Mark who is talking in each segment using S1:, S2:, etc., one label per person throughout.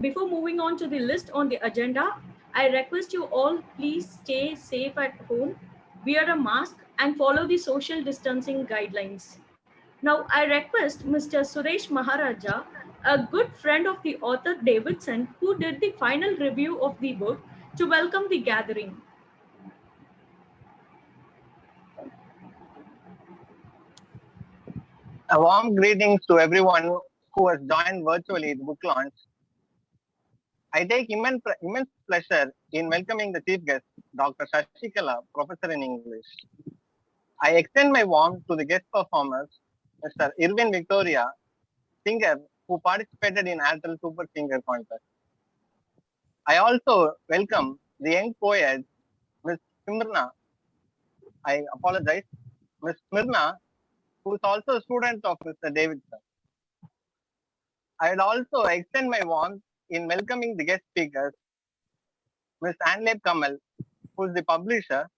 S1: Before moving on to the list on the agenda, I request you all please stay safe at home, wear a mask, and follow the social distancing guidelines. Now, I request Mr. Suresh Maharaja, a good friend of the author Davidson, who did the final review of the book, to welcome the gathering.
S2: A warm greetings to everyone who has joined virtually the book launch. I take immense pleasure in welcoming the chief guest, Dr. Shashikala, professor in English. I extend my warmth to the guest performers, Mr. Irwin Victoria, singer who participated in Airtel Super Singer contest. I also welcome the young poet, Ms. Smirna. I apologize, Ms. Smirna, who is also a student of Mr. Davidson. I would also extend my warmth in welcoming the guest speakers, Ms. Anglic Kamal, who is the publisher,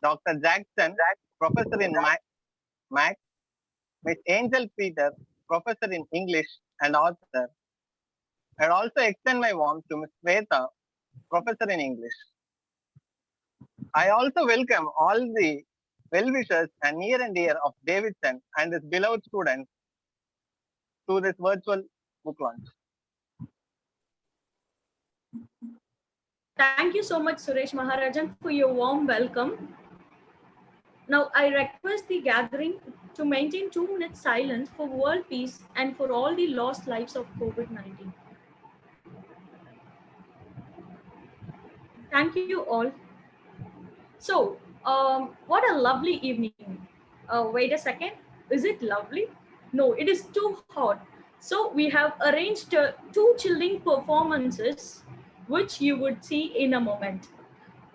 S2: Dr. Jackson, professor in Math, Ms. Angel Peter, professor in English and author. I would also extend my warmth to Ms. Sweta, professor in English. I also welcome all the well-wishers and near and dear of Davidson and his beloved students to this virtual book launch.
S1: Thank you so much, Suresh Maharajan, for your warm welcome. Now, I request the gathering to maintain 2 minutes silence for world peace and for all the lost lives of COVID-19. Thank you all. So, what a lovely evening. Wait a second. Is it lovely? No, it is too hot. So, we have arranged 2 chilling performances, which you would see in a moment.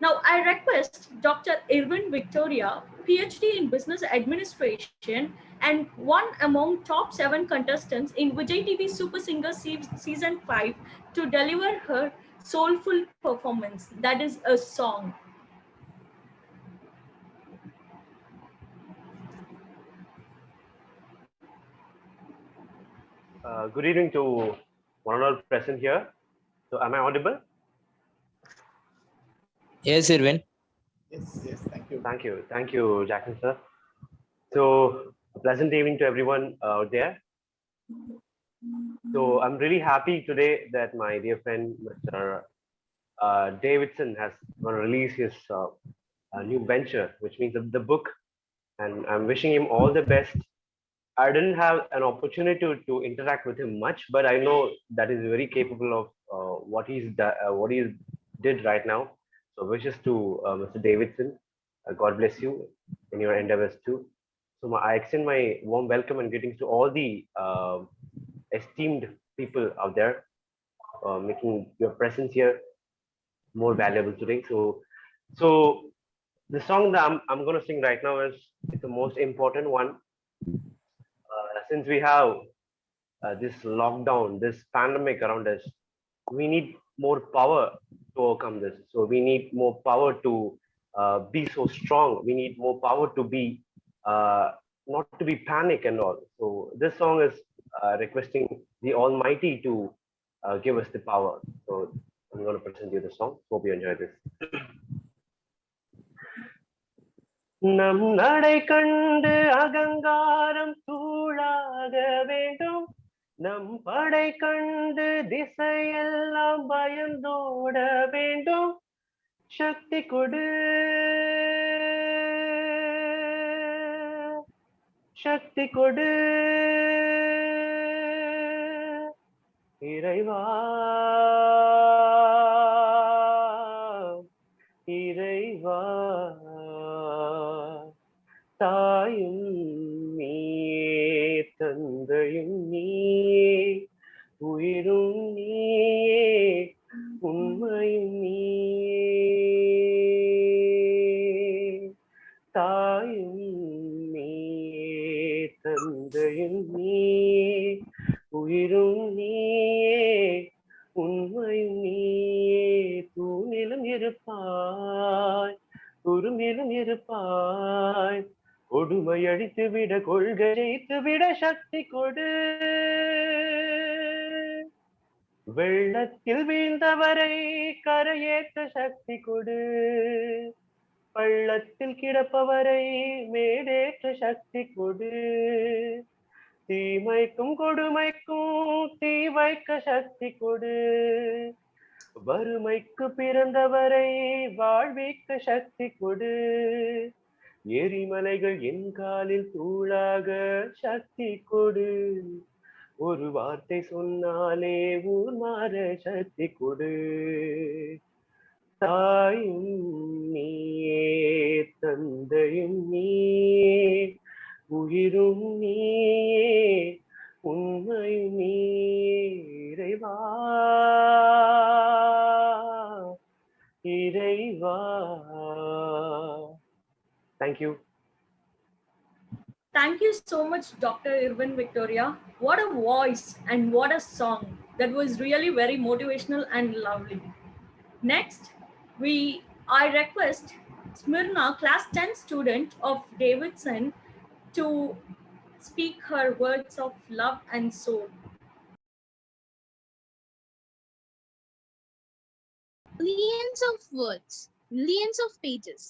S1: Now, I request Dr. Irwin Victoria, PhD in Business Administration and one among top 7 contestants in Vijay TV Super Singer Season 5 to deliver her soulful performance, that is a song.
S3: Good evening to one and all present here. So, am I audible?
S4: Yes, Irwin.
S5: Yes,
S3: Thank you, Jackson sir. So, a pleasant evening to everyone out there. So, I'm really happy today that my dear friend, Mr. Davidson, has going to release his new venture, which means the book, and I'm wishing him all the best. I didn't have an opportunity to interact with him much, but I know that he's very capable of what he did right now. So wishes to Mr. Davidson. God bless you in your endeavors too. So I extend my warm welcome and greetings to all the esteemed people out there, making your presence here more valuable today. So the song that I'm going to sing right now is the most important one. Since we have this lockdown, this pandemic around us, we need more power to overcome this. So we need more power to be so strong. We need more power to be not to be panic and all. So this song is requesting the Almighty to give us the power. So I'm going to present you the song. Hope you enjoy this. நம் நடை கண்டு அகங்காரம் தூளாக வேண்டும் நம் படை கண்டு திசையெல்லாம் பயந்தோட வேண்டும் சக்தி கொடு சக்தி கொடு இறைவா இறைவா தாயும் நீயே தந்தையும் நீயே உயிரும் நீயே உண்மையும் நீயே தாயும் நீயே தந்தையும் நீயே உயிரும் நீயே உண்மையும் நீயே தூணிலும் இருப்பாய் துரும்பிலும் இருப்பாய் கொடுமை அழித்து விட கொள்கை ஜெயித்து விட சக்தி கொடு வெள்ளத்தில் வீழ்ந்தவரை கரையேற்ற சக்தி கொடு, பள்ளத்தில் கிடப்பவரை மேடேற்ற சக்தி கொடு, தீமைக்கும் கொடுமைக்கும் தீ வைக்க சக்தி கொடு, வறுமைக்கு பிறந்தவரை வாழ்விக்க சக்தி கொடு, எரிமலைகள் என் காலில் தூளாக சக்தி கொடு, ஒரு வார்த்தை சொன்னாலே ஊர் மாற சக்தி கொடு, தாயும் நீயே தந்தையும் நீயே உயிரும் நீயே உண்மையும் நீயே இறைவா இறைவா. Thank you.
S1: Thank you so much, Dr. Irwin Victoria. What a voice and what a song. That was really very motivational and lovely. Next, I request Smirna, class 10 student of Davidson, to speak her words of love and soul.
S4: Millions of words, millions of pages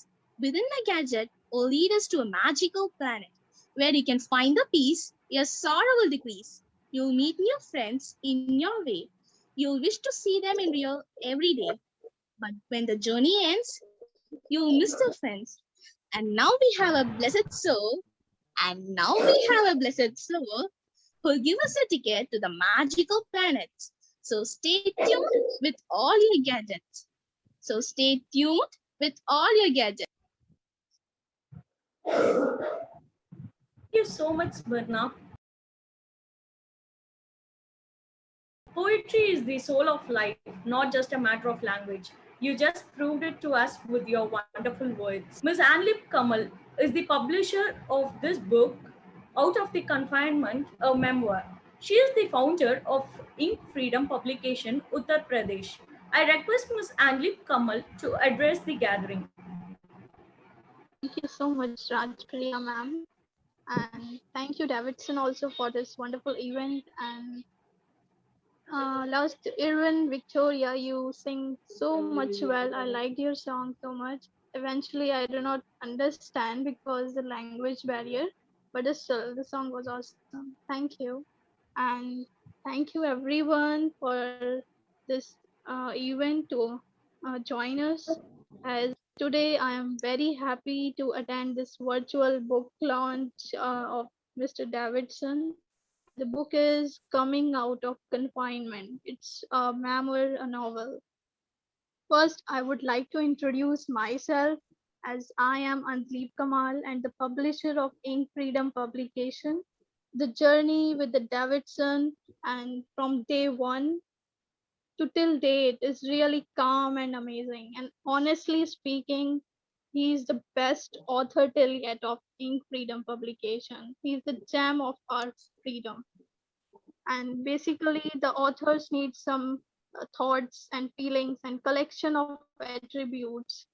S4: within a gadget will lead us to a magical planet where you can find the peace your sorrow will decrease. You'll meet new friends in your way. You'll wish to see them in real every day. But when the journey ends, you'll miss the friends. And now we have a blessed soul. And now we have a blessed soul who'll give us a ticket to the magical planet. So stay tuned with all your gadgets. So stay tuned with all your gadgets.
S1: Thank you so much, Smirna. Poetry is the soul of life, not just a matter of language. You just proved it to us with your wonderful words. Ms. Anglic Kamal is the publisher of this book, Out of the Confinement, a memoir. She is the founder of Ink Freedom Publication, Uttar Pradesh. I request Ms. Anglic Kamal to address the gathering.
S5: Thank you so much, Ragapriya ma'am. And thank you, Davidson, also for this wonderful event. And last, Irwin, Victoria, you sing so much well. I liked your song so much. Eventually, I do not understand because the language barrier, but still, the song was awesome. Thank you. And thank you, everyone, for this event to join us. As today, I am very happy to attend this virtual book launch of Mr. Davidson. The book is Coming Out of Confinement. It's a memoir, a novel. First, I would like to introduce myself as I am Anglic Kamal and the publisher of Ink Freedom Publication. The journey with the Davidson and from day one to till date is really calm and amazing. And honestly speaking, he's the best author till yet of Ink Freedom Publication. He's the gem of our freedom. And basically, the authors need some thoughts and feelings and collection of attributes.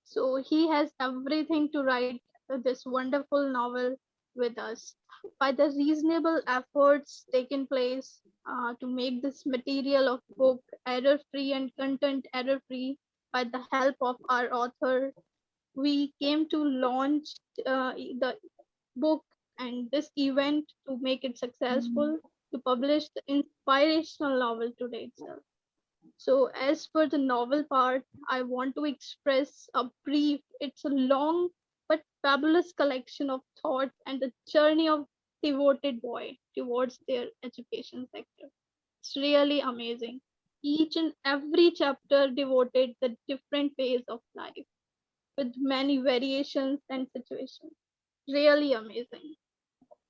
S5: So he has everything to write this wonderful novel with us. By the reasonable efforts taken place to make this material of book error-free and content error-free, by the help of our author, we came to launch the book and this event to make it successful, to publish the inspirational novel today itself. So as for the novel part, I want to express a brief, it's a long but fabulous collection of thoughts and the journey of devoted boy towards their education sector. It's really amazing. Each and every chapter devoted the different phase of life with many variations and situations. Really amazing.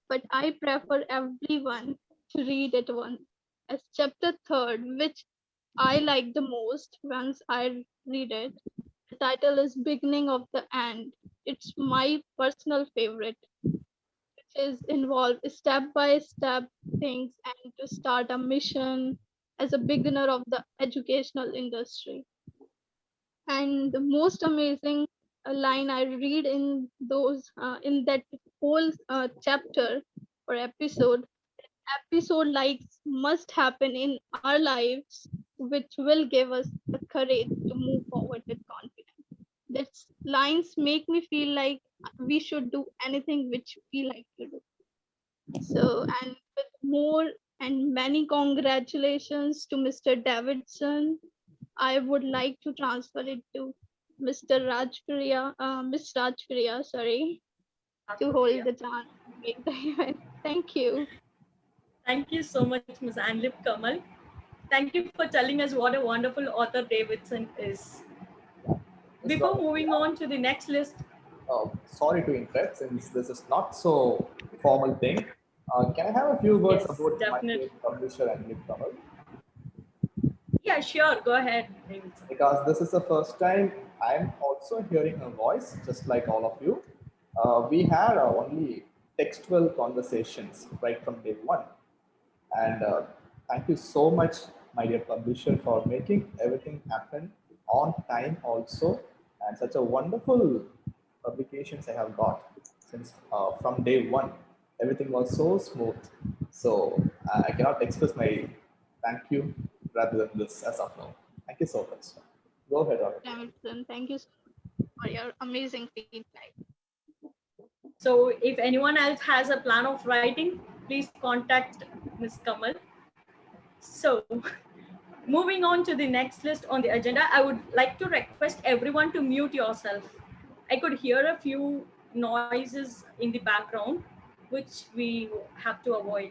S5: But I prefer everyone to read it once. As chapter third, which I like the most once I read it. The title is Beginning of the End. It's my personal favorite, which is involved step by step things and to start a mission as a beginner of the educational industry. And the most amazing line I read in those in that whole chapter or episode, episode like must happen in our lives, which will give us the courage to move forward with confidence. These lines make me feel like we should do anything which we like to do. So, and with more and many congratulations to Mr. Davidson, I would like to transfer it to Mr. Rajpriya, Miss Rajpriya, sorry, to hold the chance and make the event. Thank you.
S1: Thank you so much, Ms. Anglip Kamal. Thank you for telling us what a wonderful author Davidson is. Before moving on to the next list,
S6: sorry to interrupt, since this is not so formal thing. Can I have a few words
S1: yes,
S6: about my
S1: definitely.
S6: publisher Anglic Kamal?
S1: Yeah, sure. Go ahead, Davidson.
S6: Because this is the first time I'm also hearing her voice, just like all of you. We had only textual conversations right from day one. And thank you so much, my dear publisher, for making everything happen on time also. And such a wonderful publications I have got since from day one. Everything was so smooth. So I cannot express my thank you rather than this as of now. Thank you so much. Go ahead, Robert.
S5: Davidson, thank you so much for your amazing feedback.
S1: So if anyone else has a plan of writing, please contact Ms. Kamal. So moving on to the next list on the agenda, I would like to request everyone to mute yourself. I could hear a few noises in the background, which we have to avoid.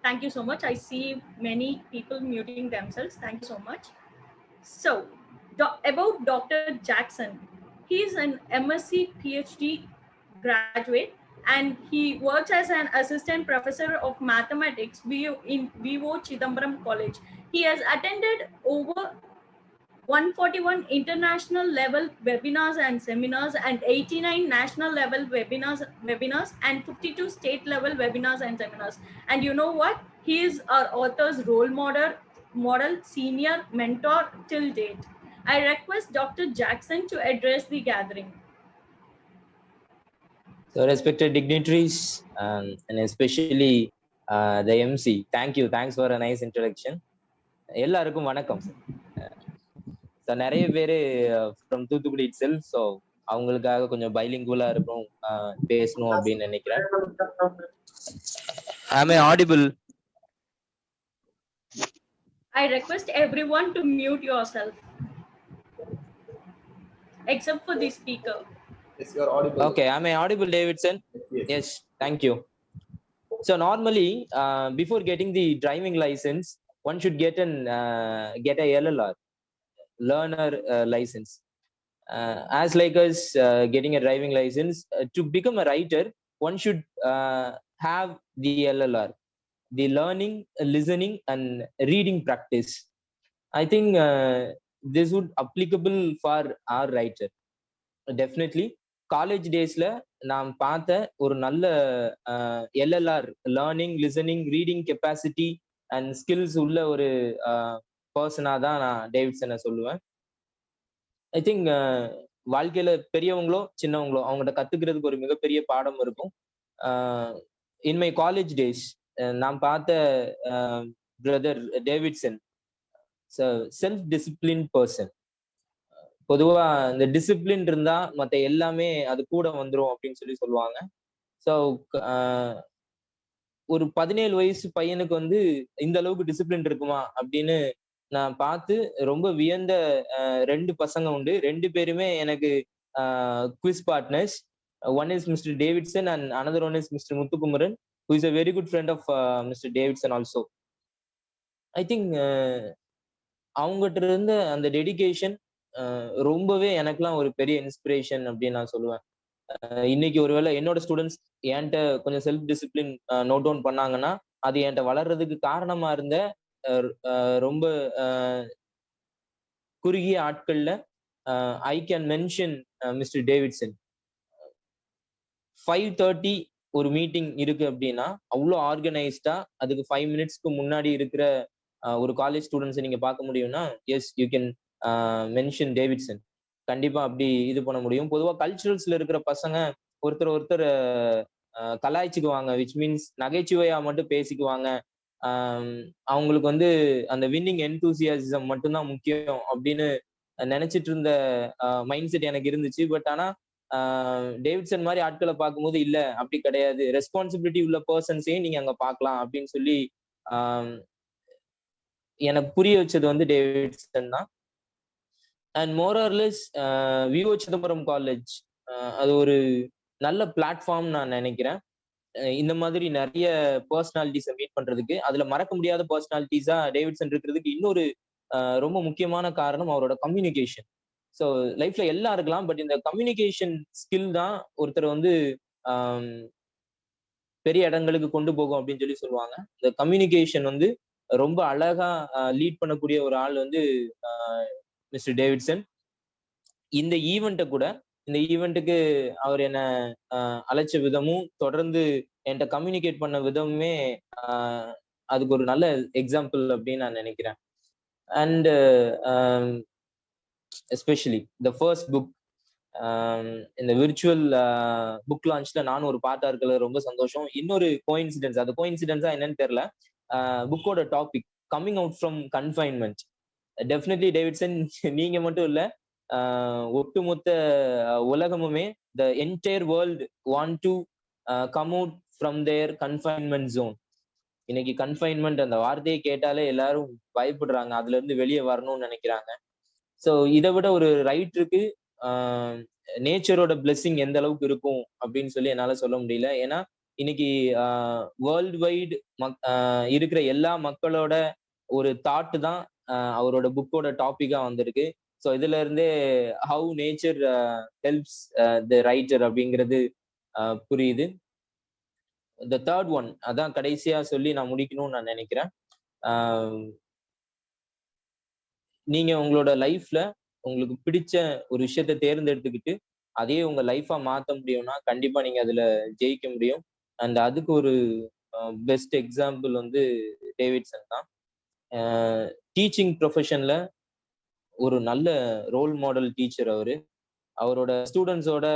S1: Thank you so much. I see many people muting themselves. Thank you so much. So about Dr. Jackson, he is an MSc PhD graduate and he works as an assistant professor of mathematics in Vivo Chidambaram College. He has attended over 141 international level webinars and seminars and 89 national level webinars and 52 state level webinars and seminars. And you know what? He is our author's role model, senior mentor till date. I request Dr. Jackson to address the gathering.
S7: So respected dignitaries and especially the MC, thanks for a nice introduction. எல்லாருக்கும் வணக்கம் sir. நிறைய பேரு from Thoothukudi it self, so அவங்களுக்காக கொஞ்சம் பைலிங்குவலா இருக்கும் பேசணும் அப்படின்னு நினைக்கிறேன். Am I audible?
S1: I request everyone to mute yourself except for the speaker.
S6: Yes, you are audible.
S7: Okay, am I audible, Davidson? Yes, thank you. So normally, before getting the driving license, one should get a LLR, learner license. As like us getting a driving license, to become a writer, one should have the LLR, the learning, listening, and reading practice. I think this would applicable for our writer. Definitely. College டேஸ்ல நான் பார்த்த ஒரு நல்ல LLR, learning, listening, reading capacity and skills உள்ள ஒரு பர்சனா தான் நான் டேவிட்சனை சொல்லுவேன். ஐ திங்க் வாழ்க்கையில பெரியவங்களோ சின்னவங்களோ அவங்கள்ட்ட கத்துக்கிறதுக்கு ஒரு மிகப்பெரிய பாடம் இருக்கும். இன் மை காலேஜ் டேஸ் நான் பார்த்த brother Davidson self discipline person. பொதுவா இந்த டிசிப்ளின் இருந்தா மத்த எல்லாமே அது கூட வந்துரும் அப்படின்னு சொல்லுவாங்க. ஸோ ஒரு 17 வயசு பையனுக்கு வந்து இந்த அளவுக்கு டிசிப்ளின் இருக்குமா அப்படின்னு நான் பார்த்து ரொம்ப வியந்த 2 பசங்க உண்டு. 2 பேருமே எனக்கு quiz partners. One is mister Davidson and another one is mister Muthukumaran, who is a very good friend of Mr. Davidson also. I think அவங்ககிட்ட இருந்த அந்த டெடிகேஷன் ரொம்பவே எனக்குலாம் ஒரு பெரிய இன்ஸ்பிரேஷன் அப்படின்னு நான் சொல்லுவேன். இன்னைக்கு ஒருவேளை என்னோட ஸ்டூடெண்ட்ஸ் என்கிட்ட கொஞ்சம் செல்ஃப் டிசிப்ளின் நோட் டவுன் பண்ணாங்கன்னா அது என்கிட்ட வளர்றதுக்கு காரணமா இருந்த ரொம்ப குறுகிய ஆட்கள்ல I can mention mister Davidson. 5:30 ஒரு மீட்டிங் இருக்கு அப்படின்னா அவ்வளோ ஆர்கனைஸ்டா அதுக்கு 5 மினிட்ஸ்க்கு முன்னாடி இருக்கிற ஒரு காலேஜ் ஸ்டூடெண்ட்ஸை நீங்க பார்க்க முடியும்னா yes you can mention Davidson. கண்டிப்பா அப்படி இது பண்ண முடியும். பொதுவா கல்ச்சுரல்ஸ்ல இருக்கிற பசங்க ஒருத்தர் கலாய்ச்சிக்குவாங்க, விச் மீன்ஸ் நகைச்சுவையா மட்டும் பேசிக்குவாங்க. அவங்களுக்கு வந்து அந்த வின்னிங் என்தூசியாசிசம் மட்டும்தான் முக்கியம் அப்படின்னு நினைச்சிட்டு இருந்த மைண்ட் செட் எனக்கு இருந்துச்சு. பட் ஆனா டேவிட்சன் மாதிரி ஆட்களை பார்க்கும்போது இல்ல அப்படி கிடையாது, ரெஸ்பான்சிபிலிட்டி உள்ள பர்சன்ஸையும் நீங்க அங்க பார்க்கலாம் அப்படின்னு சொல்லி எனக்கு புரிய வச்சது வந்து டேவிட்சன் தான். And more or less VO Chidambaram college அது ஒரு நல்ல பிளாட்ஃபார்ம் நான் நினைக்கிறேன். இந்த மாதிரி நிறைய பர்சனாலிட்டிஸை மீட் பண்றதுக்கு. அதுல மறக்க முடியாத பர்சனாலிட்டிஸா டேவிட்சன் இருக்கிறதுக்கு இன்னொரு ரொம்ப முக்கியமான காரணம் அவரோட கம்யூனிகேஷன். ஸோ லைஃப்ல எல்லாம் இருக்கலாம், பட் இந்த கம்யூனிகேஷன் ஸ்கில் தான் ஒருத்தர் வந்து பெரிய இடங்களுக்கு கொண்டு போகும் அப்படின்னு சொல்லி சொல்லுவாங்க. இந்த கம்யூனிகேஷன் வந்து ரொம்ப அழகா லீட் பண்ணக்கூடிய ஒரு ஆள் வந்து மிஸ்டர் டேவிட்சன். இந்த ஈவெண்ட்டுக்கு அவர் என்ன அழைச்ச விதமும் தொடர்ந்து என்கிட்ட கம்யூனிகேட் பண்ண விதமுமே அதுக்கு ஒரு நல்ல எக்ஸாம்பிள் அப்படின்னு நான் நினைக்கிறேன். And especially the first book, இந்த விர்ச்சுவல் புக் லான்ச்ல நானும் ஒரு பார்ட்டா இருக்கிறது ரொம்ப சந்தோஷம். இன்னொரு கோயின்சிடென்ஸ், அது கோயின்சிடென்ஸா என்னன்னு தெரியல, புக்கோட topic coming out from confinement. Definitely Davidson நீங்க மட்டும் இல்ல, ஒட்டுமொத்த உலகமுமே, the entire world want to come out from their confinement zone. இன்னைக்கு கன்ஃபைன்மெண்ட் அந்த வார்த்தையை கேட்டாலே எல்லாரும் பயப்படுறாங்க, அதுல இருந்து வெளியே வரணும்னு நினைக்கிறாங்க. ஸோ இதை விட ஒரு ரைட்டருக்கு நேச்சரோட பிளெஸிங் எந்த அளவுக்கு இருக்கும் அப்படின்னு சொல்லி என்னால சொல்ல முடியல. ஏன்னா இன்னைக்கு வேர்ல்டு வைடு இருக்கிற எல்லா மக்களோட ஒரு தாட் தான் அவரோட புக்கோட டாபிக்கா வந்திருக்கு. ஸோ இதுல இருந்தே how nature helps the writer அப்படிங்கிறது புரியுது. த தேர்ட் ஒன், அதான் கடைசியா சொல்லி நான் முடிக்கணும்னு நான் நினைக்கிறேன். நீங்க உங்களோட லைஃப்ல உங்களுக்கு பிடிச்ச ஒரு விஷயத்த தேர்ந்தெடுத்துக்கிட்டு அதையே உங்க லைஃபா மாத்த முடியும்னா கண்டிப்பா நீங்க அதுல ஜெயிக்க முடியும். அண்ட் அதுக்கு ஒரு பெஸ்ட் எக்ஸாம்பிள் வந்து டேவிட்சன் தான். டீச்சிங் ப்ரொஃபஷன்ல ஒரு நல்ல ரோல் மாடல் டீச்சர் அவரு. அவரோட ஸ்டூடெண்ட்ஸோட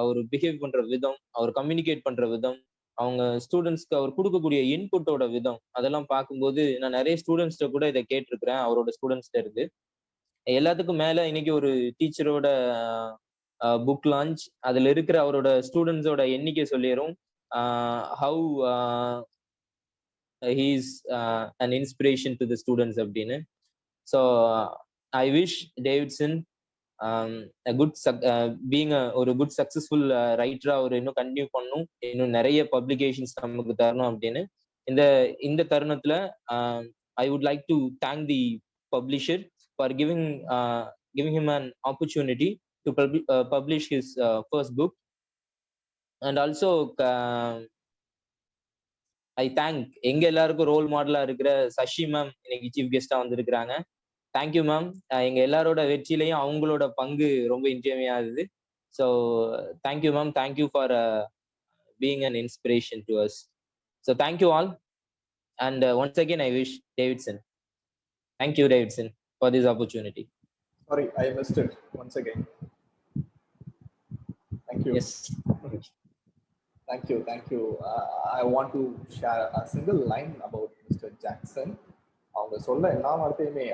S7: அவர் பிஹேவ் பண்ற விதம், அவர் கம்யூனிகேட் பண்ற விதம், அவங்க ஸ்டூடெண்ட்ஸ்க்கு அவர் கொடுக்கக்கூடிய இன்புட்டோட விதம், அதெல்லாம் பார்க்கும்போது நான் நிறைய ஸ்டூடெண்ட்ஸ்ட கூட இதை கேட்டிருக்கிறேன் அவரோட ஸ்டூடெண்ட்ஸ்ட இருந்து. எல்லாத்துக்கும் மேல இன்னைக்கு ஒரு டீச்சரோட புக் லான்ச், அதுல இருக்கிற அவரோட ஸ்டூடெண்ட்ஸோட எண்ணிக்கை சொல்லிடும் how he is an inspiration to the students அப்படின்னு. So I wish Davidson being ஒரு குட் சக்சஸ்ஃபுல் ரைட்டரா அவர் இன்னும் கண்டினியூ பண்ணும், இன்னும் நிறைய பப்ளிகேஷன்ஸ் நமக்கு தரணும் அப்படின்னு. இந்த தருணத்துல I would like to thank the publisher for giving him an opportunity to publish his first book. And also I thank எங்க எல்லாருக்கும் ரோல் மாடலா இருக்கிற சசி மேம் இன்னைக்கு சீஃப் கெஸ்டா வந்திருக்கிறாங்க. Thank you ma'am. எங்க எல்லாரோட வெற்றிலையும் அவங்களோட பங்கு ரொம்ப இன்றியமையாதது. So thank you ma'am, thank you for being an inspiration to us. So thank you all, and once again I wish Davidson. Thank you Davidson for this opportunity.
S6: Sorry, I missed it once again. Thank you.
S7: Yes.
S6: Thank you. I want to share a single line about Mr. Jackson.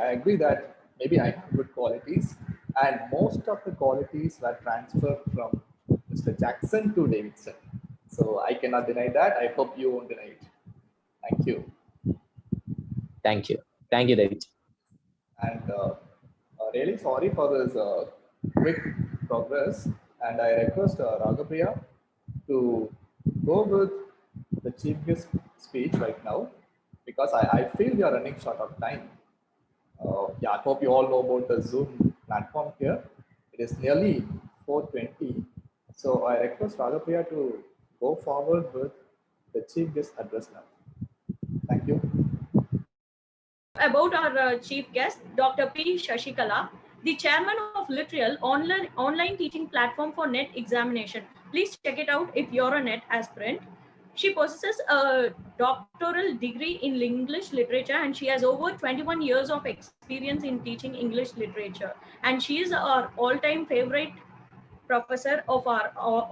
S6: I agree that maybe I have good qualities, and most of the qualities were transferred from Mr. Jackson to Davidson. So I cannot deny that. I hope you won't deny it. Thank you.
S7: Thank you, David.
S6: And really sorry for this quick progress, and I request Ragapriya to go with the chief guest speech right now, because I feel we are running short of time. Yeah, I hope you all know about the Zoom platform here. It is nearly 4:20, so I request Ragapriya to go forward with the chief guest address now. Thank you.
S1: About our chief guest, Dr. P. Shashikala, the chairman of Literal online teaching platform for NET examination. Please check it out if you're a NET aspirant. She possesses a doctoral degree in English literature, and she has over 21 years of experience in teaching English literature. And she is our all-time favorite professor of our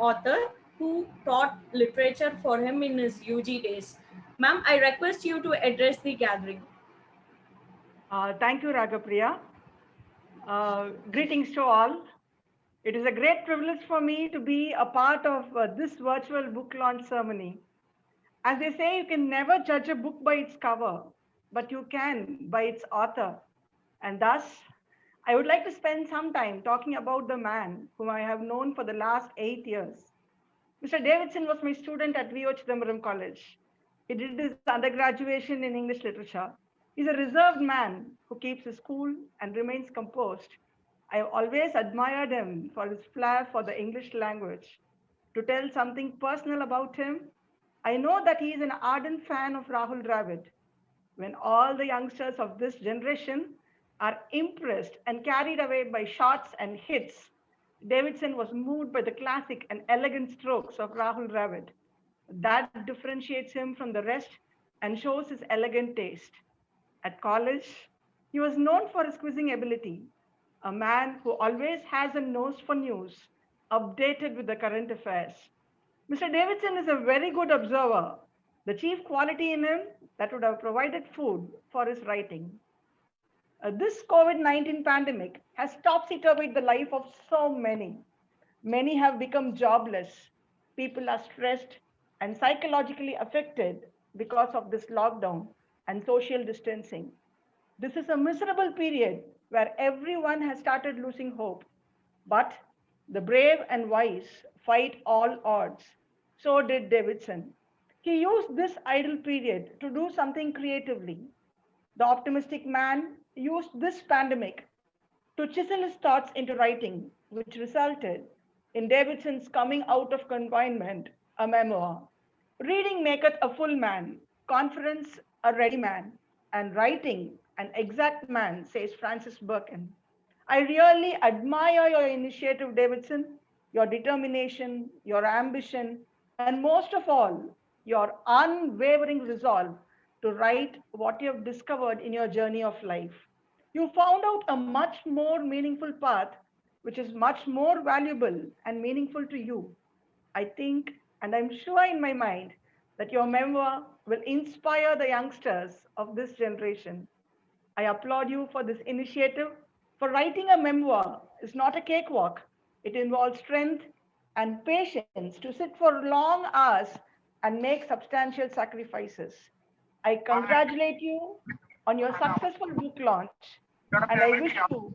S1: author. who taught literature for him in his UG days. Ma'am, I request you to address the gathering.
S8: Thank you, Ragapriya. Greetings to all. It is a great privilege for me to be a part of this virtual book launch ceremony. As they say, you can never judge a book by its cover, but you can by its author. And thus, I would like to spend some time talking about the man whom I have known for the last 8 years. Mr. Davidson was my student at VO Chidambaram College. He did his undergraduation in English literature. He's a reserved man who keeps his cool and remains composed. I have always admired him for his flair for the English language. To tell something personal about him, I know that he is an ardent fan of Rahul Dravid. When all the youngsters of this generation are impressed and carried away by shots and hits, Davidson was moved by the classic and elegant strokes of Rahul Dravid. That differentiates him from the rest and shows his elegant taste. At college, he was known for his quizzing ability, a man who always has a nose for news, updated with the current affairs. Mr. Davidson is a very good observer, the chief quality in him that would have provided food for his writing. This COVID-19 pandemic has topsy-turvied the life of so many. Many have become jobless. People are stressed and psychologically affected because of this lockdown and social distancing. This is a miserable period where everyone has started losing hope. But the brave and wise fight all odds. So did Davidson. He used this idle period to do something creatively. The optimistic man used this pandemic to chisel his thoughts into writing, which resulted in Davidson's coming out of confinement, a memoir. Reading maketh a full man, conference a ready man, and writing an exact man, says Francis Bacon. I really admire your initiative, Davidson, your determination, your ambition, and most of all, your unwavering resolve to write what you have discovered in your journey of life. You found out a much more meaningful path, which is much more valuable and meaningful to you. I think, and I'm sure in my mind, that your memoir will inspire the youngsters of this generation. I applaud you for this initiative. For writing a memoir is not a cakewalk. It involves strength and patience to sit for long hours and make substantial sacrifices. I congratulate you on your successful book launch, and I wish you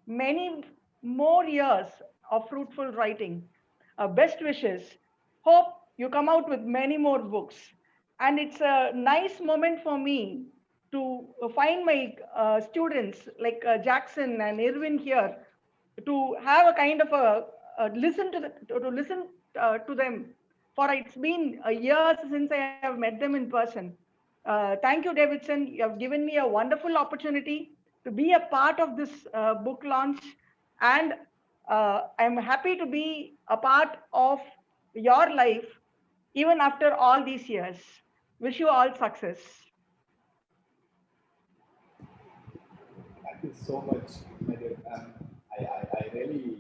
S8: many more years of fruitful writing. Best wishes. Hope you come out with many more books. And it's a nice moment for me to find my students like Jackson and Irwin here to have a kind of a listen to listen to them. For it's been years since I have met them in person. Thank you, Davidson. You have given me a wonderful opportunity to be a part of this book launch, and I'm happy to be a part of your life even after all these years. Wish you all success.
S6: Thank you so much, my dear. I really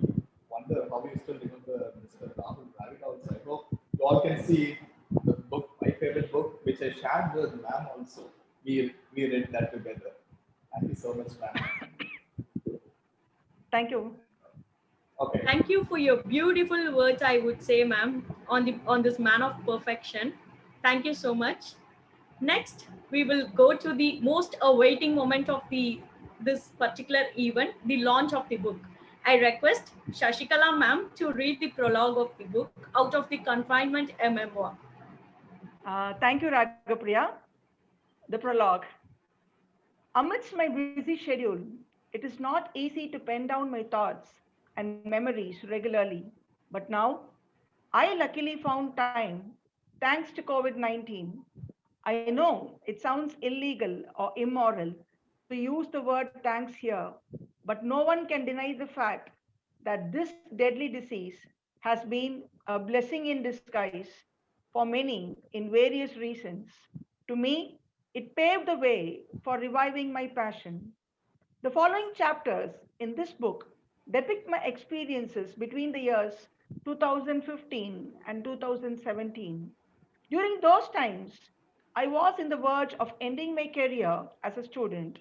S6: wonder how you still remember Mr. Rahul Dravid also. I hope you all can see the book, my favorite book, which I shared with ma'am also. We read that together. Thank you so much, ma'am.
S8: Thank you.
S6: Okay.
S1: Thank you for your beautiful words, I would say, ma'am, on this man of perfection. Thank you so much. Next, we will go to the most awaiting moment of this particular event, the launch of the book. I request Shashikala ma'am to read the prologue of the book, Out of the Confinement, a Memoir.
S8: Thank you, Ragapriya. The prologue. Amidst my busy schedule, it is not easy to pen down my thoughts and memories regularly. But now, I luckily found time, thanks to COVID-19. I know it sounds illegal or immoral to use the word thanks here, but no one can deny the fact that this deadly disease has been a blessing in disguise for many in various reasons. To me, it paved the way for reviving my passion. The following chapters in this book depict my experiences between the years 2015, and 2017. During those times, I was in the verge of ending my career as a student.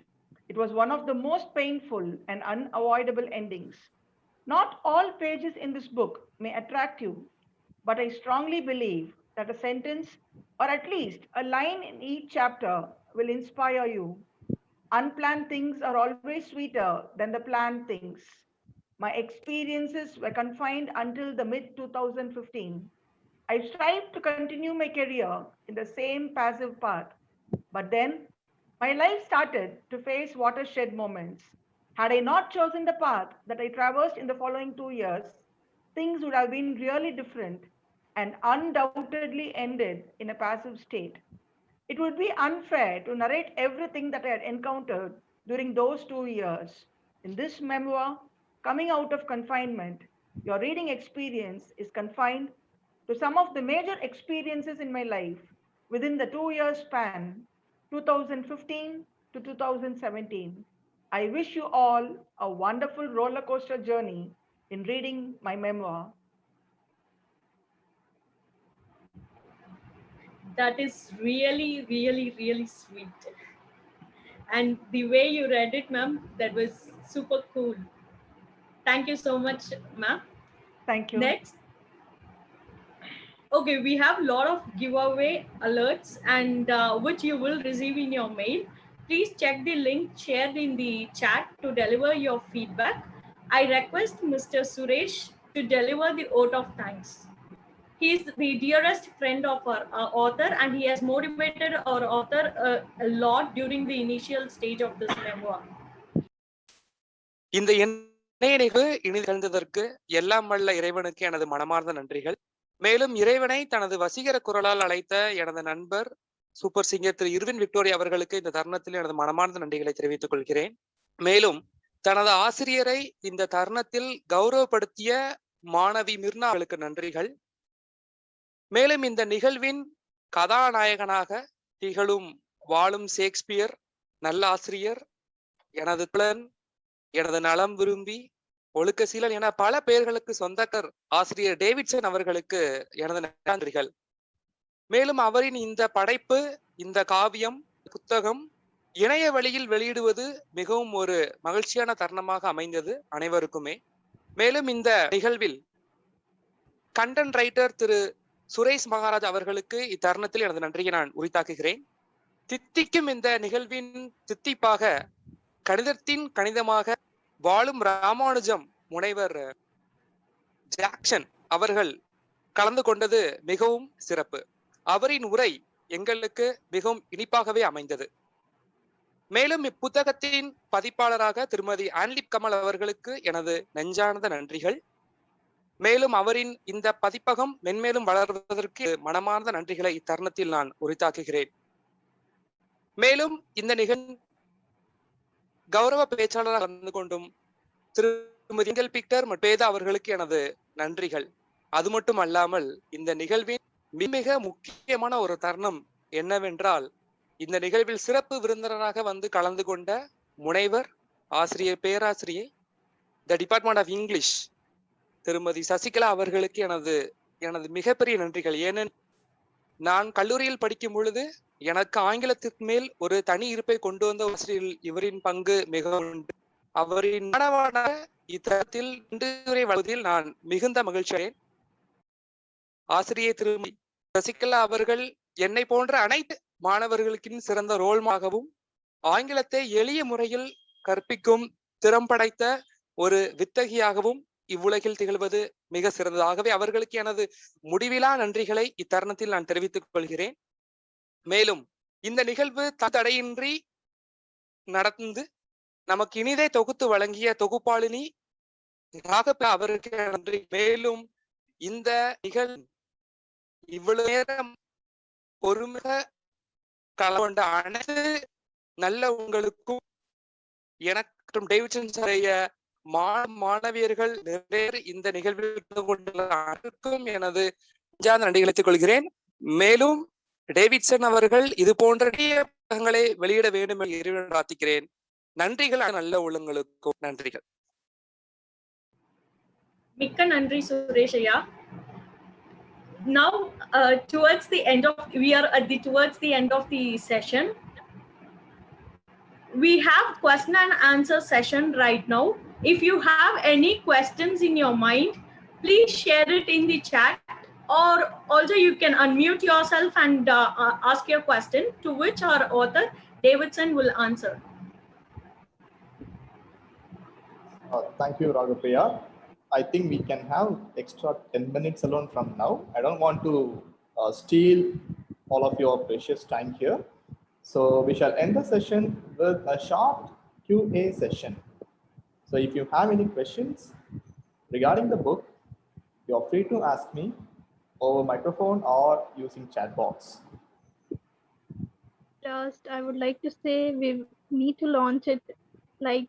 S8: It was one of the most painful and unavoidable endings. Not all pages in this book may attract you, but I strongly believe that a sentence or at least a line in each chapter will inspire you. Unplanned things are always sweeter than the planned things. My experiences were confined until the mid 2015. I strived to continue my career in the same passive path, but then my life started to face watershed moments. Had I not chosen the path that I traversed in the following 2 years, things would have been really different and undoubtedly ended in a passive state. It would be unfair to narrate everything that I had encountered during those 2 years. In this memoir, Coming Out of Confinement, your reading experience is confined to some of the major experiences in my life within the 2 year span, 2015 to 2017. I wish you all a wonderful roller coaster journey in reading my memoir.
S1: That is really, really, really sweet. And the way you read it, ma'am, that was super cool. Thank you so much, ma'am.
S8: Thank you.
S1: Next. Okay, we have a lot of giveaway alerts and which you will receive in your mail. Please check the link shared in the chat to deliver your feedback. I request Mr. Suresh to deliver the vote of thanks. He is the dearest friend of our author, and he has motivated our author a lot during the initial stage of this memoir.
S9: இந்த இணைய நிகழ்வு இணைந்ததற்கு எல்லாம் வல்ல இறைவனுக்கு எனது மனமார்ந்த நன்றிகள். மேலும் இறைவனை தனது வசீகர குரலால் அழைத்த எனது நண்பர் சூப்பர் சிங்கர் திரு இர்வின் விக்டோரியா அவர்களுக்கு இந்த தருணத்தில் எனது மனமார்ந்த நன்றிகளை தெரிவித்துக் கொள்கிறேன். மேலும் தனது ஆசிரியரை இந்த தருணத்தில் கௌரவப்படுத்திய மாணவி மிர்னா அவர்களுக்கு நன்றிகள். மேலும் இந்த நிகழ்வின் கதாநாயகனாக திகழும் வாழும் ஷேக்ஸ்பியர், நல்ல ஆசிரியர், எனது புலன், எனது நலம் விரும்பி, ஒழுக்கசீலன் என பல பெயர்களுக்கு சொந்தக்கர் ஆசிரியர் டேவிட்சன் அவர்களுக்கு எனது நன்றிகள். மேலும் அவரின் இந்த படைப்பு, இந்த காவியம், புத்தகம் இணைய வழியில் வெளியிடுவது மிகவும் ஒரு மகிழ்ச்சியான தருணமாக அமைந்தது அனைவருக்குமே. மேலும் இந்த நிகழ்வில் கண்டென்ட் ரைட்டர் திரு சுரேஷ் மகாராஜ் அவர்களுக்கு இத்தருணத்தில் எனது நன்றியை நான் உரித்தாக்குகிறேன். தித்திக்கும் இந்த நிகழ்வின் தித்திப்பாக கணிதத்தின் கணிதமாக வாழும் ராமானுஜம் முனைவர் ஜாக்சன் அவர்கள் கலந்து கொண்டது மிகவும் சிறப்பு. அவரின் உரை எங்களுக்கு மிகவும் இனிப்பாகவே அமைந்தது. மேலும் இப்புத்தகத்தின் பதிப்பாளராக திருமதி ஆன்லிக் கமல் அவர்களுக்கு எனது நெஞ்சார்ந்த நன்றிகள். மேலும் அவரின் இந்த பதிப்பகம் மென்மேலும் வளர்வதற்கு மனமார்ந்த நன்றிகளை இத்தருணத்தில் நான் உரித்தாக்குகிறேன். மேலும் இந்த நிகழ்வு கௌரவ பேச்சாளராக கலந்து கொண்டும் திருமதி ஏஞ்சல் பிக்டர் மற்றும் பேதா அவர்களுக்கு எனது நன்றிகள். அது மட்டும் அல்லாமல் இந்த நிகழ்வின் மிக முக்கியமான ஒரு தருணம் என்னவென்றால், இந்த நிகழ்வில் சிறப்பு விருந்தினராக வந்து கலந்து கொண்ட முனைவர் ஆசிரியர் பேராசிரியை த டிபார்ட்மெண்ட் ஆஃப் இங்கிலீஷ் திருமதி சசிகலா அவர்களுக்கு எனது மிகப்பெரிய நன்றிகள். ஏனெனில் நான் கல்லூரியில் படிக்கும் பொழுது எனக்கு ஆங்கிலத்திற்கு மேல் ஒரு தனி இருப்பை கொண்டு வந்த ஆசிரியர் இவரின் பங்கு மிகவும் உண்டு. அவரின் மாணவனாக இத்தரத்தில் வளர்வதில் நான் மிகுந்த மகிழ்ச்சி அடைகிறேன். ஆசிரியை திருமதி சசிகலா அவர்கள் என்னை போன்ற அனைத்து மாணவர்களுக்கு சிறந்த ரோல்மாகவும் ஆங்கிலத்தை எளிய முறையில் கற்பிக்கும் திறம் படைத்த ஒரு வித்தகியாகவும் இவ்வுலகில் திகழ்வது மிக சிறந்ததாகவே அவர்களுக்கு எனது முடிவிலா நன்றிகளை இத்தருணத்தில் நான் தெரிவித்துக் கொள்கிறேன். மேலும் இந்த நிகழ்வு தடையின்றி நடந்து நமக்கு இனிதை தொகுத்து வழங்கிய தொகுப்பாளினி ராகப்பிரியா அவருக்கு நன்றி. மேலும் இந்த நிகழ்வு இவ்வளவு நேரம் பொறுமையாக கலந்து கொண்ட அனைத்து நல்ல உங்களுக்கும் எனக்கு டேவிட்சன் சாரைய மாணவியர்கள் நிறைய இந்த நிகழ்வில் கொண்டுள்ள அனைவருக்கும் எனது நன்றிகளை கொள்கிறேன். மேலும் டேவிட்சன் அவர்கள் இது போன்ற புத்தகங்களை வெளியிட வேண்டும் என்று இறைவன் பிரார்த்திக்கிறேன். நன்றிகள் நல்ல உள்ளங்களுக்கும் நன்றிகள்.
S1: Mikka Nandri Sureshaya. Now, towards the end of, we are at towards the end of the session. We have question and answer session right now. If you have any questions in your mind, please share it in the chat, or also you can unmute yourself and ask your question, to which our author Davidson will answer.
S6: Thank you, Ragapriya. I think we can have extra 10 minutes alone from now. I don't want to steal all of your precious time here. So we shall end the session with a short Q&A session. So if you have any questions regarding the book, you're free to ask me over microphone or using chat box.
S5: Just, I would like to say we need to launch it like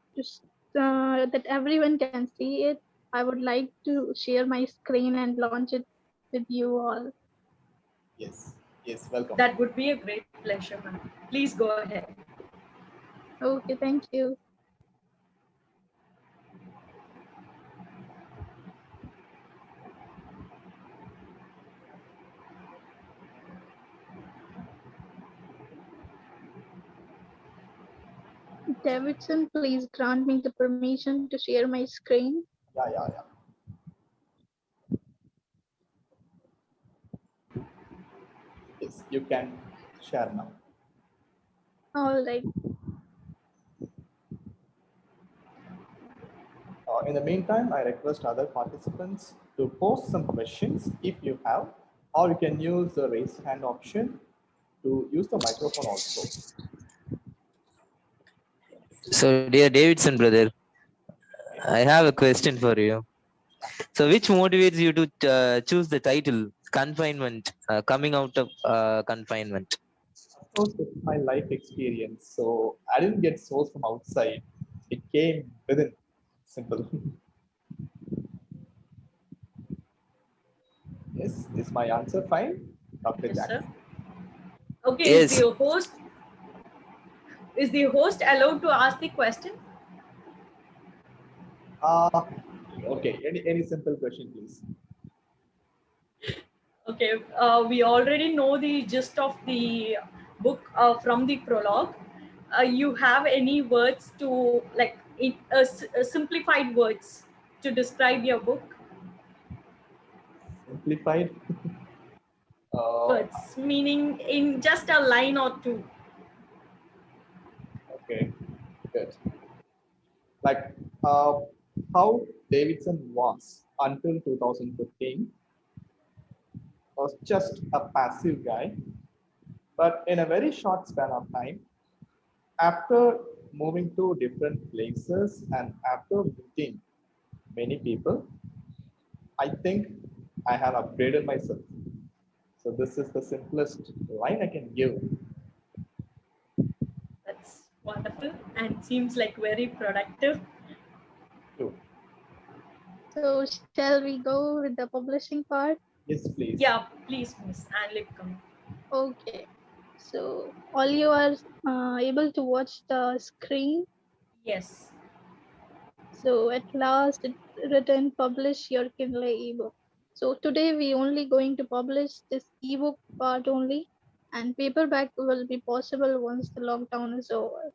S5: that everyone can see it. I would like to share my screen and launch it with you all.
S6: Yes, yes, welcome.
S1: That would be a great pleasure, ma'am. Please go ahead.
S5: Okay, thank you. Davidson, please grant me the permission to share my screen.
S6: Yeah. Yes, you can share now.
S5: All right.
S6: In the meantime, I request other participants to post some questions if you have, or you can use the raise hand option to use the microphone also.
S7: So, dear Davidson brother, I have a question for you. So, which motivates you to choose the title Confinement, coming out of confinement?
S6: Of course, it's my life experience. So I didn't get source from outside. It came within. Simple. Yes, is my answer fine? Dr.
S1: Yes,
S6: Jack.
S1: sir. Okay,
S7: Yes.
S1: Is the host allowed to ask the question?
S6: Okay, any simple question, please.
S1: Okay, we already know the gist of the book from the prologue. You have any words to, like, simplified words to describe your book?
S6: Simplified?
S1: Words, meaning in just a line or two.
S6: Okay, good. Like how Davidson was until 2015 was just a passive guy, but in a very short span of time, after moving to different places and after meeting many people, I think I have upgraded myself. So this is the simplest line I can give.
S1: That's wonderful and seems like very productive.
S6: True.
S5: So shall we go with the publishing part?
S6: Yes, please.
S1: Yeah, please, Miss Anglic.
S5: Okay. So all you are able to watch the screen.
S1: Yes.
S5: So at last it's written publish your Kindle ebook. So today we only going to publish this ebook part only, and paperback will be possible once the lockdown is over.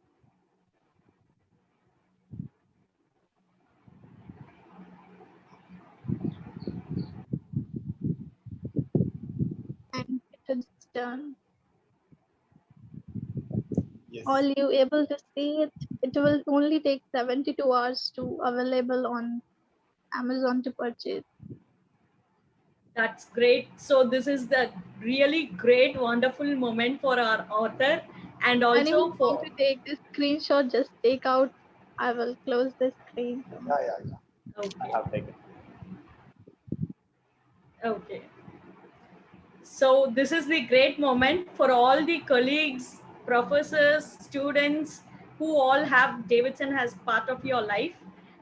S5: And it is done.
S6: Yes.
S5: All you able to see it, it will only take 72 hours to available on Amazon to purchase.
S1: That's great. So this is the really great, wonderful moment for our author, and also
S5: Anyone
S1: for.
S5: want to take this screenshot, just take out. I will close the screen.
S6: Yeah.
S1: Okay.
S6: I have taken.
S1: Okay. So this is the great moment for all the colleagues, professors, students who all have Davidson as part of your life.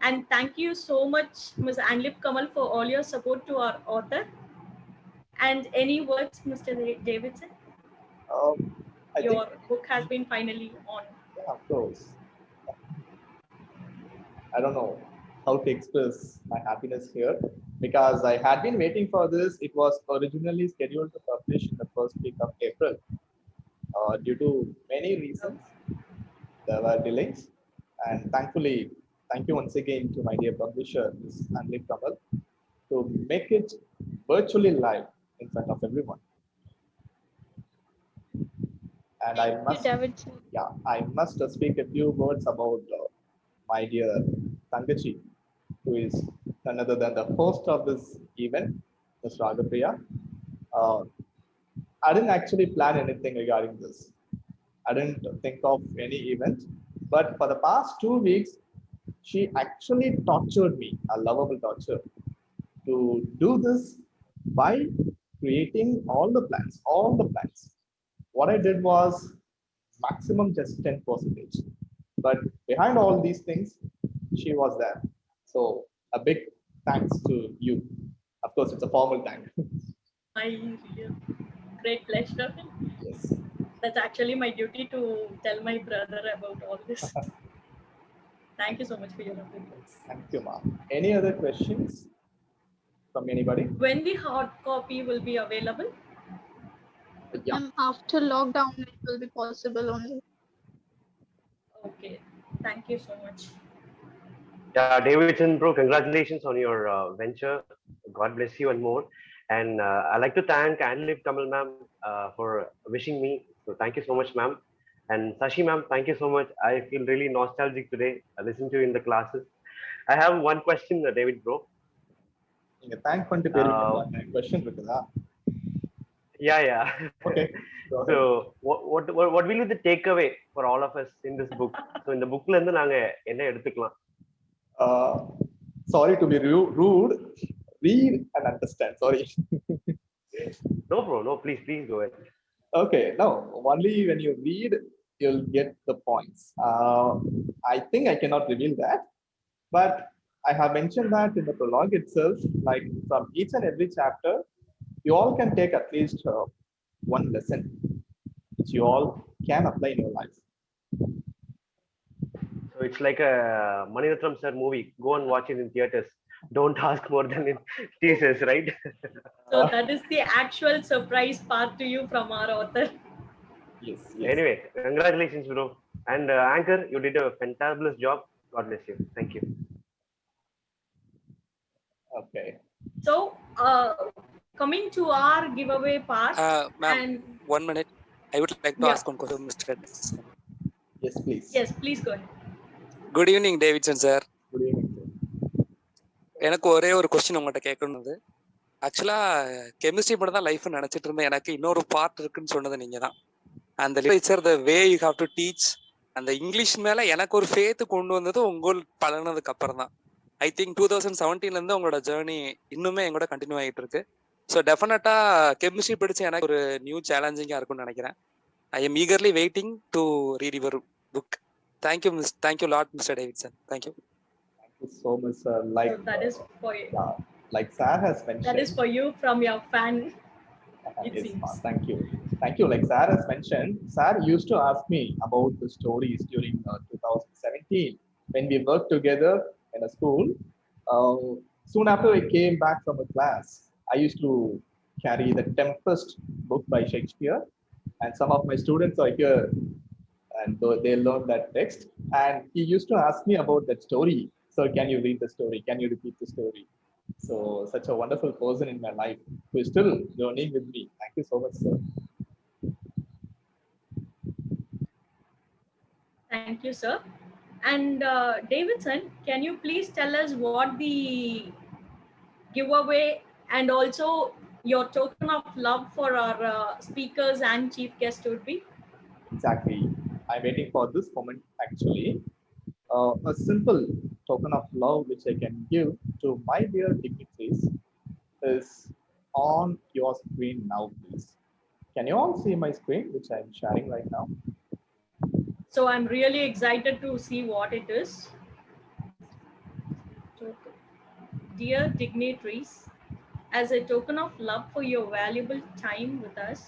S1: And thank you so much, Ms. Anglip Kamal, for all your support to our author. And any words, Mr. Davidson? Your book has been finally on.
S6: Yeah, of course. I don't know how to express my happiness here. because I had been waiting for this. It was originally scheduled to publish in the first week of April. Due to many reasons, there were delays. And thankfully, thank you once again to my dear publisher, Ms. Anglic, to make it virtually live in front of everyone. And I must speak a few words about my dear Tangachi, who is none other than the host of this event, Ms. Ragapriya. I didn't actually plan anything regarding this. I didn't think of any event, but for the past 2 weeks, she actually tortured me, a lovable torture, to do this by creating all the plans. What I did was maximum just 10%. But behind all these things, she was there. So a big thanks to you. Of course, it's a formal thank.
S1: My great pleasure.
S6: Yes.
S1: That's actually my duty to tell my brother about all this. Thank you so much for your opinions.
S6: Thank you, ma'am. Any other questions from anybody?
S1: When the hard copy will be available?
S5: Yeah. After lockdown, it will be possible only.
S1: Okay. Thank you so much.
S3: Yeah, Davidson, bro, congratulations on your venture. God bless you and more. And I'd like to thank Anglic Kamal ma'am for wishing me. So thank you so much, ma'am. And Sashi ma'am, thank you so much. I feel really nostalgic today. I listened to you in the classes. I have one question, David, bro.
S6: Thank you. Question.
S3: Yeah.
S6: Okay.
S3: So what will be the takeaway for all of us in this book? So in the book,
S6: sorry to be rude. Read and understand. Sorry.
S3: No, bro. No, please go ahead.
S6: Okay. No, only when you read, you'll get the points. I think I cannot reveal that, but I have mentioned that in the prologue itself, like from each and every chapter, you all can take at least one lesson, which you all can apply in your life.
S3: So it's like a Maniratnam sir movie. Go and watch it in theaters. Don't ask more than in teasers, right?
S1: So that is the actual surprise part to you from our author.
S6: Yes.
S3: Anyway, congratulations, bro. And Anchor, you did a fantabulous job. God bless you. Thank you.
S6: Okay.
S1: So coming to our giveaway part.
S9: Ma'am, 1 minute. I would like to ask one question, Mr. Davidson.
S6: Yes, please.
S1: Yes, please go ahead.
S9: Good evening, Davidson, sir.
S6: Good evening.
S9: எனக்கு ஒரே ஒரு question உங்கள்கிட்ட கேட்கணுது. ஆக்சுவலா chemistry மட்டும் தான் life நினைச்சிட்டு இருந்தேன். எனக்கு இன்னொரு பார்ட் இருக்குன்னு சொன்னது நீங்க தான். அந்த literature the way you have to teach, அந்த இங்கிலீஷ் மேல எனக்கு ஒரு ஃபேத் கொண்டு வந்தது உங்கள் பழனதுக்கு அப்புறம் தான். ஐ திங்க் 2017 இருந்து உங்களோட ஜேர்னி இன்னுமே எங்கூட கண்டினியூ ஆகிட்டு இருக்கு. ஸோ டெஃபினட்டா கெமிஸ்ட்ரி படிச்சு எனக்கு ஒரு நியூ சேலஞ்சிங்கா இருக்கும்னு நினைக்கிறேன். I am eagerly waiting to read your book. Thank you lot mister Davidson. Thank you.
S6: Thank you so much, sir. Like
S1: so that is for you.
S6: Like Sir has mentioned.
S1: That is for you from your fan.
S6: Yes, thank you. Like Sir has mentioned, Sir used to ask me about the stories during 2017 when we worked together in a school. Soon after I came back from a class, I used to carry the Tempest book by Shakespeare, and some of my students are here, and they learned that text. And he used to ask me about that story. So, can you read the story? Can you repeat the story? So, such a wonderful person in my life who is still journeying with me. Thank you so much, sir.
S1: Thank you, sir. And Davidson, can you please tell us what the giveaway and also your token of love for our speakers and chief guest would be?
S6: Exactly. I'm waiting for this moment actually. A simple token of love which I can give to my dear dignitaries is on your screen now, please. Can you all see my screen, which I'm sharing right now?
S1: So I'm really excited to see what it is. Dear dignitaries, as a token of love for your valuable time with us,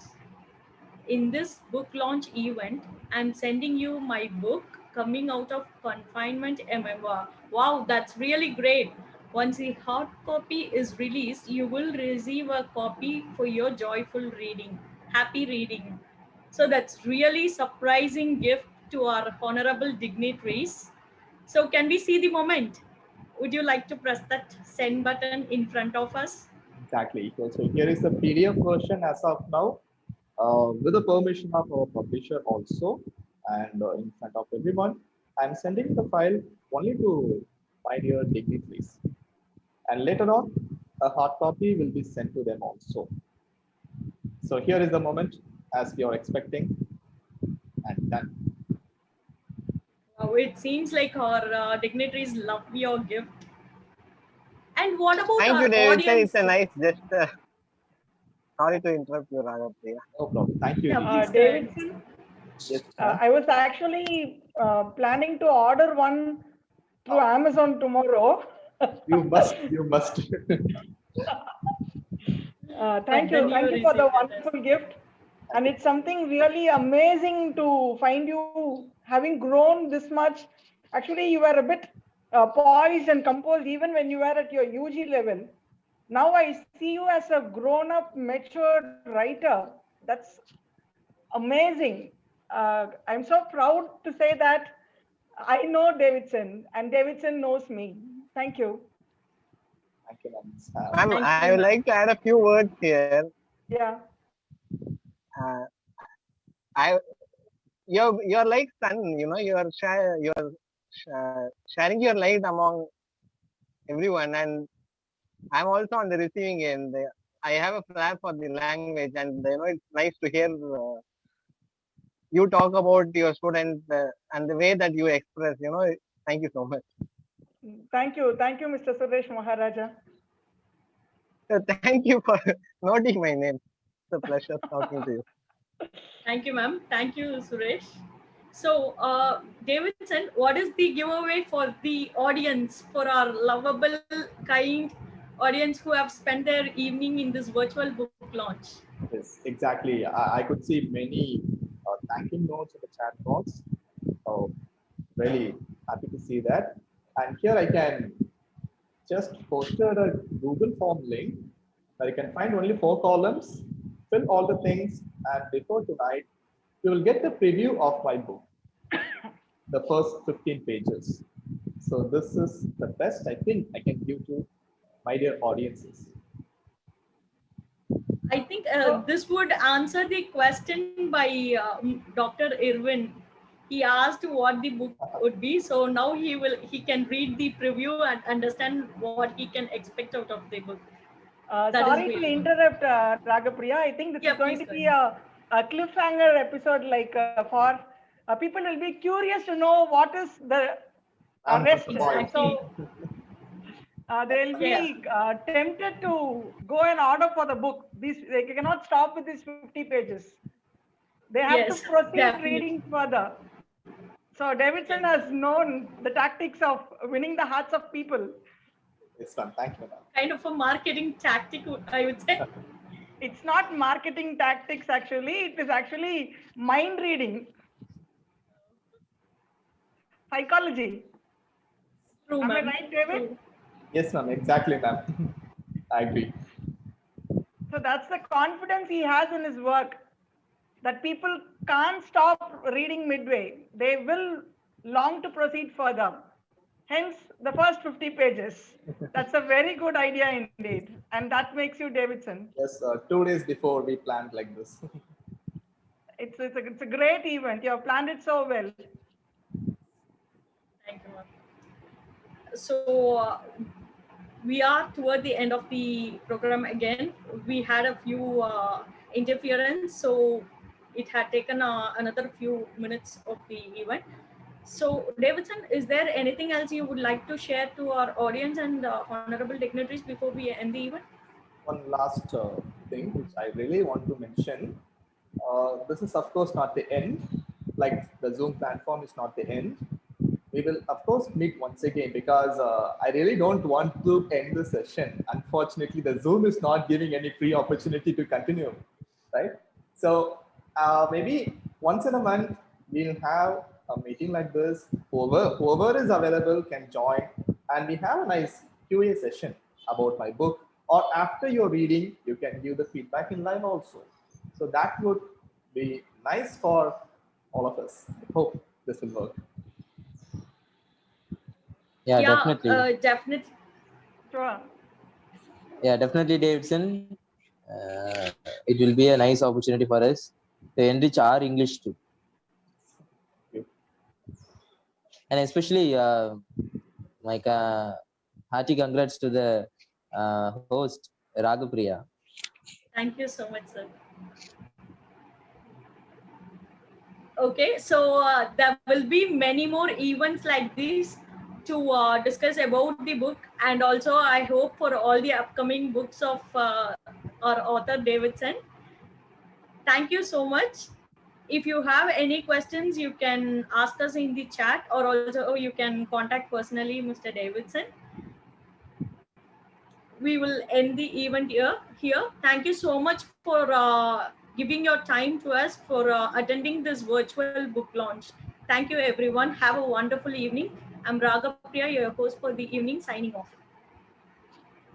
S1: in this book launch event, I'm sending you my book, Coming Out of Confinement, a memoir. Wow, that's really great. Once the hard copy is released, you will receive a copy for your joyful reading, happy reading. So that's really surprising gift to our honorable dignitaries. So can we see the moment? Would you like to press that send button in front of us?
S6: Exactly. So here is the PDF version as of now, with the permission of our publisher also, and in front of everyone. I'm sending the file only to my dear dignitaries, and later on, a hard copy will be sent to them also. So here is the moment as we are expecting, and done.
S1: Wow, it seems like our dignitaries love your gift. And what about
S2: Thank you,
S1: our
S2: Davidson. It's
S1: audience?
S2: a nice gesture. Sorry to interrupt you, Ragapriya.
S6: No problem. Thank you.
S1: Yeah,
S6: Dee.
S1: please go ahead.
S8: Davidson,
S6: Yes, ma'am.
S8: I was actually planning to order one through Amazon tomorrow.
S6: You must. You must.
S8: Thank
S1: When
S8: you.
S1: you
S8: Thank you for
S1: receive
S8: the
S1: it.
S8: wonderful gift. And it's something really amazing to find you having grown this much. Actually, you were a bit poised and composed even when you were at your UG level. Now I see you as a grown up, matured writer. That's amazing. I'm so proud to say that I know Davidson and Davidson knows me. Thank you.
S6: Thank you, ma'am.
S2: Ma'am,
S1: Thank
S2: I
S1: you,
S2: would
S1: ma'am.
S2: like to add a few words here.
S8: Yeah.
S2: Uh, I you're like sun, sharing your light among everyone, and I'm also on the receiving end. I have a flair for the language, and it's nice to hear you talk about your student and the way that you express. Thank you so much.
S8: Thank you. Thank you, Mr. Suresh Maharaja.
S2: So thank you for noting my name. It's a pleasure talking to you.
S1: Thank you, ma'am. Thank you, Suresh. So, Davidson, what is the giveaway for the audience, for our lovable, kind audience who have spent their evening in this virtual book launch?
S6: Yes, exactly. I could see many thanking notes in the chat box. Oh, really happy to see that. And here I can just posted a Google form link where you can find only 4 columns, fill all the things, and before tonight, you will get the preview of my book, the first 15 pages. So this is the best I think I can give to my dear audiences.
S1: I think this would answer the question by Dr. Irwin. He asked what the book would be, so now he can read the preview and understand what he can expect out of the book.
S8: Sorry to interrupt, Ragapriya. I think this is going to be a cliffhanger episode, like for people will be curious to know what is the rest.
S1: Exactly.
S8: So they'll be tempted to go and order for the book. They cannot stop with these 50 pages. They have to proceed
S1: definitely.
S8: reading further. So Davidson has known the tactics of winning the hearts of people.
S6: Yes, ma'am. Thank you, ma'am.
S1: Kind of a marketing tactic, I would say.
S8: It's not marketing tactics, actually. It is actually mind reading. Psychology.
S1: True,
S8: Am I
S1: ma'am.
S8: right, David?
S1: True.
S6: Yes, ma'am. Exactly, ma'am. I agree.
S8: So that's the confidence he has in his work, that people can't stop reading midway. They will long to proceed further. Hence, the first 50 pages. That's a very good idea indeed. And that makes you Davidson.
S6: Yes, 2 days before we planned like this.
S8: It's a great event. You have planned it so well.
S1: Thank you, ma'am. So we are toward the end of the program again. We had a few interference, so it had taken another few minutes of the event. So Davidson, is there anything else you would like to share to our audience and honorable dignitaries before we end the event?
S6: One last thing which I really want to mention. This is of course not the end. Like the Zoom platform is not the end. We will of course meet once again because I really don't want to end the session. Unfortunately, the Zoom is not giving any free opportunity to continue, right? So maybe once in a month we'll have a meeting like this. Whoever is available can join, and we have a nice QA session about my book, or after your reading, you can give the feedback in live also. So that would be nice for all of us. I hope this will work.
S7: Yeah,
S1: Yeah,
S7: definitely.
S1: definitely.
S8: Sure.
S7: Yeah, definitely, Davidson. It will be a nice opportunity for us to enrich our English too. And especially my hearty congrats to the host, Ragapriya.
S1: Thank you so much, sir. Okay, so there will be many more events like these to discuss about the book, and also I hope for all the upcoming books of our author Davidson. Thank you so much. If you have any questions, you can ask us in the chat, or also you can contact personally Mr. Davidson. We will end the event here. Thank you so much for giving your time to us, for attending this virtual book launch. Thank you, everyone. Have a wonderful evening. I'm Ragapriya, your host for the evening, signing off.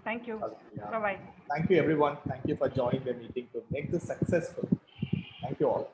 S8: Thank you.
S6: Yeah.
S8: Bye-bye.
S6: Thank you, everyone. Thank you for joining the meeting to make this successful. Thank you all.